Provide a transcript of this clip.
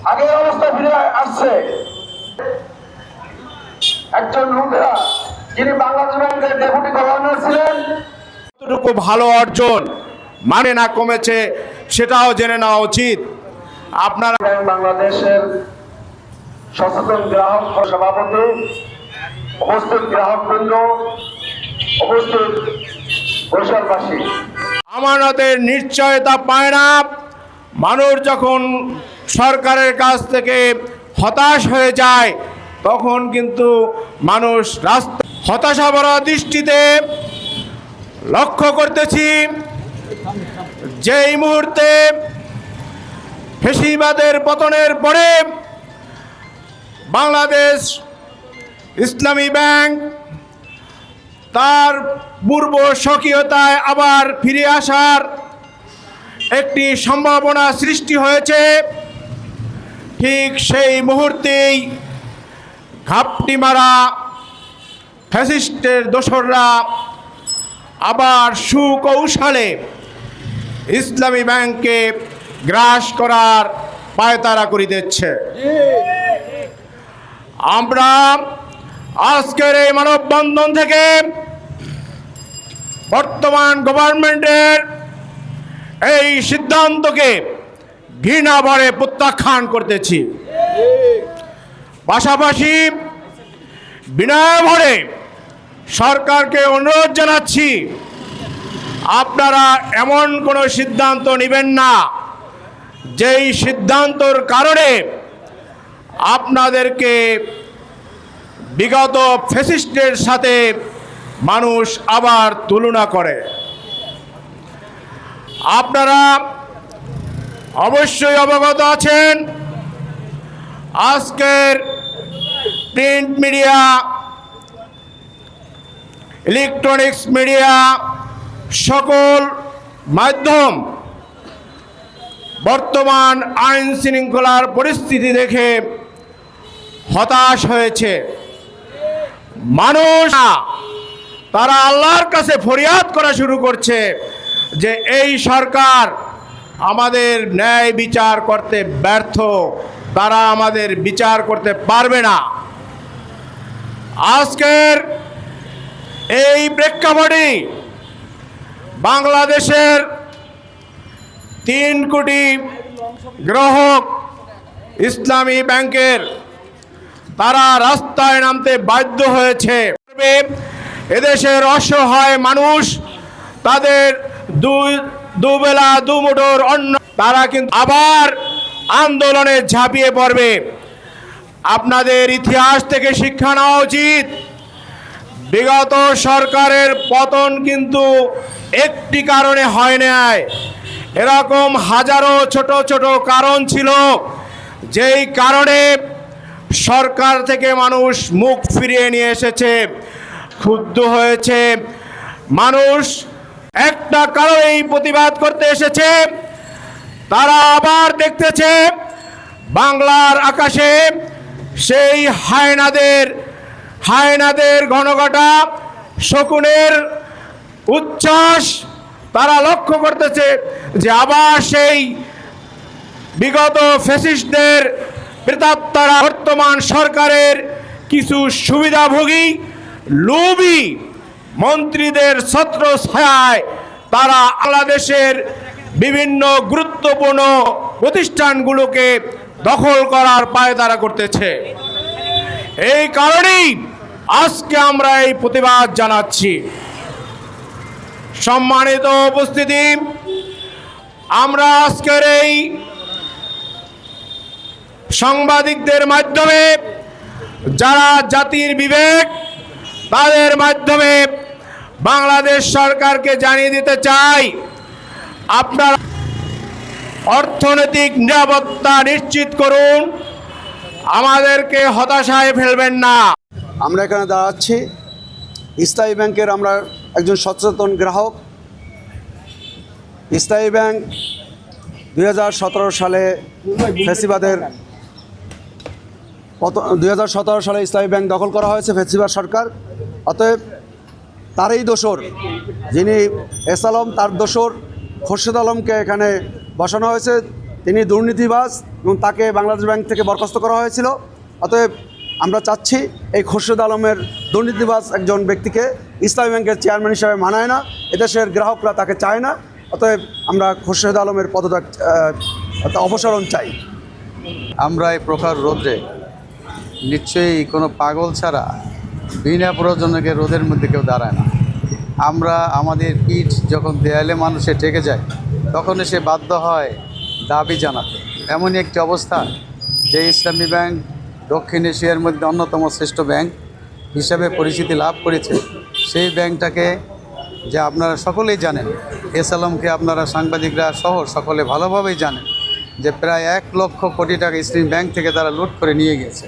আগের অবস্থা ফিরে আসছে। একজন লুটেরা যিনি বাংলাদেশ ব্যাংকের ডেপুটি গভর্নর ছিলেন, কতটুকু ভালো অর্জন মানে না কমেছে সেটাও জেনে নেওয়া উচিত। আপনারা ব্যাংক বাংলাদেশের সচেতন গ্রাহক সভাপতি, উপস্থিত গ্রাহকবৃন্দ, উপস্থিত বরিশালবাসী, আমানতের নিশ্চয়তা পায় না। মানুষ যখন সরকারের কাছ থেকে হতাশ হয়ে যায় তখন কিন্তু মানুষ হতাশাভরা দৃষ্টিতে লক্ষ্য করতেছি। যেই মুহূর্তে ফ্যাসিবাদের পতনের পরে বাংলাদেশ ইসলামী ব্যাংক তার পূর্ব স্বকীয়তায় আবার ফিরে আসার একটি সম্ভাবনা সৃষ্টি হয়েছে, ঠিক সেই মুহূর্তেই ঘাপটি মারা ফ্যাসিস্টের দোসররা আবার সুকৌশলে ইসলামী ব্যাংককে গ্রাস করার পায়তারা করিতেছে। আমরা আজকের এই মানববন্ধন থেকে বর্তমান গভর্নমেন্টের এই সিদ্ধান্তকে ঘৃণা ভরে প্রত্যাখ্যান করতেছি। পাশাপাশি বিনয় ভরে সরকারকে অনুরোধ জানাচ্ছি, আপনারা এমন কোনো সিদ্ধান্ত নেবেন না যেই সিদ্ধান্তর কারণে আপনাদেরকে বিগত ফ্যাসিস্টের সাথে মানুষ আবার তুলনা করে। আপনারা অবশ্যই অবগত আছেন, আজকের প্রিন্ট মিডিয়া, ইলেকট্রনিক্স মিডিয়া, সকল মাধ্যম বর্তমান আইন শৃঙ্খলার পরিস্থিতি দেখে হতাশ হয়েছে। মানুষ তারা আল্লাহর কাছে ফরিয়াদ করা শুরু করছে যে এই সরকার আমাদের ন্যায় বিচার করতে ব্যর্থ, তারা আমাদের বিচার করতে পারবে না। আজকের এই প্রেক্ষাপটে বাংলাদেশের 3 কোটি গ্রাহক ইসলামী ব্যাংকের তারা রাস্তায় নামতে বাধ্য হয়েছে। এদেশের অসহায় মানুষ তাদের দুবেলা দুমুঠোর অন্ন, তারা কিন্তু আবার আন্দোলনে ঝাঁপিয়ে পড়বে। আপনাদের ইতিহাস থেকে শিক্ষা নেওয়া উচিত। বিগত সরকারের পতন কিন্তু একটি কারণে হয় নাই, এরকম হাজারো ছোট ছোট কারণ ছিল যেই কারণে সরকার থেকে মানুষ মুখ ফিরিয়ে নিয়ে এসেছে, ক্ষুব্ধ হয়েছে। মানুষ একটা কারণেই প্রতিবাদ করতে এসেছে, তারা আবার দেখতেছে বাংলার আকাশে সেই হায়নাদের ঘনঘটা শকুনের উচ্ছ্বাস তারা লক্ষ্য করতেছে যে আবার সেই বিগত ফ্যাসিস্টদের প্রেতাত্মারা বর্তমান সরকারের কিছু সুবিধাভোগী লোভী মন্ত্রীদের ছত্র ছায়ায় তারা বাংলাদেশের বিভিন্ন গুরুত্বপূর্ণ প্রতিষ্ঠানগুলোকে দখল করার পায়তারা করতেছে। এই কারণেই আজকে আমরা এই প্রতিবাদ জানাচ্ছি। সম্মানিত উপস্থিতি, আমরা আজকের এই সাংবাদিকদের মাধ্যমে যারা জাতির বিবেক, তাদের মাধ্যমে বাংলাদেশ সরকারকে জানিয়ে দিতে চাই, আপনারা অর্থনৈতিক নিরাপত্তা নিশ্চিত করুন, আমাদেরকে হতাশায় ফেলবেন না। আমরা এখানে দাঁড়াচ্ছি, ইসলামী ব্যাংকের আমরা একজন সচেতন গ্রাহক। ইসলামী ব্যাংক 2017 সালে ফ্যাসিবাদের 2017 সালে ইসলামী ব্যাংক দখল করা হয়েছে ফ্যাসিবাদ সরকার। অতএব তারই দোসর যিনি এস আলম, তার দোসর খোরশেদ আলমকে এখানে বসানো হয়েছে তিনি দুর্নীতিবাজ এবং তাকে বাংলাদেশ ব্যাংক থেকে বরখাস্ত করা হয়েছিল। অতএব আমরা চাচ্ছি এই খোরশেদ আলমের দুর্নীতিবাজ একজন ব্যক্তিকে ইসলামী ব্যাংকের চেয়ারম্যান হিসাবে মানায় না, এদেশের গ্রাহকরা তাকে চায় না। অতএব আমরা খোরশেদ আলমের পদত্যাগ অপসারণ চাই। আমরা এই প্রখর রোদে নিশ্চয়ই কোনো পাগল ছাড়া বিনা প্রয়োজনকে রোদের মধ্যে কেউ দাঁড়ায় না। আমরা আমাদের পিঠ যখন দেয়ালে মানুষে ঠেকে যায় তখন সে বাধ্য হয় দাবি জানাতে। এমনই একটি অবস্থা যে ইসলামী ব্যাংক দক্ষিণ এশিয়ার মধ্যে অন্যতম শ্রেষ্ঠ ব্যাংক হিসাবে পরিচিতি লাভ করেছে, সেই ব্যাংকটাকে যে আপনারা সকলেই জানেন, এস আলমকে আপনারা সাংবাদিকরা সহ সকলে ভালোভাবেই জানেন যে প্রায় 1 লক্ষ কোটি টাকা ইসলামী ব্যাংক থেকে তারা লুট করে নিয়ে গেছে।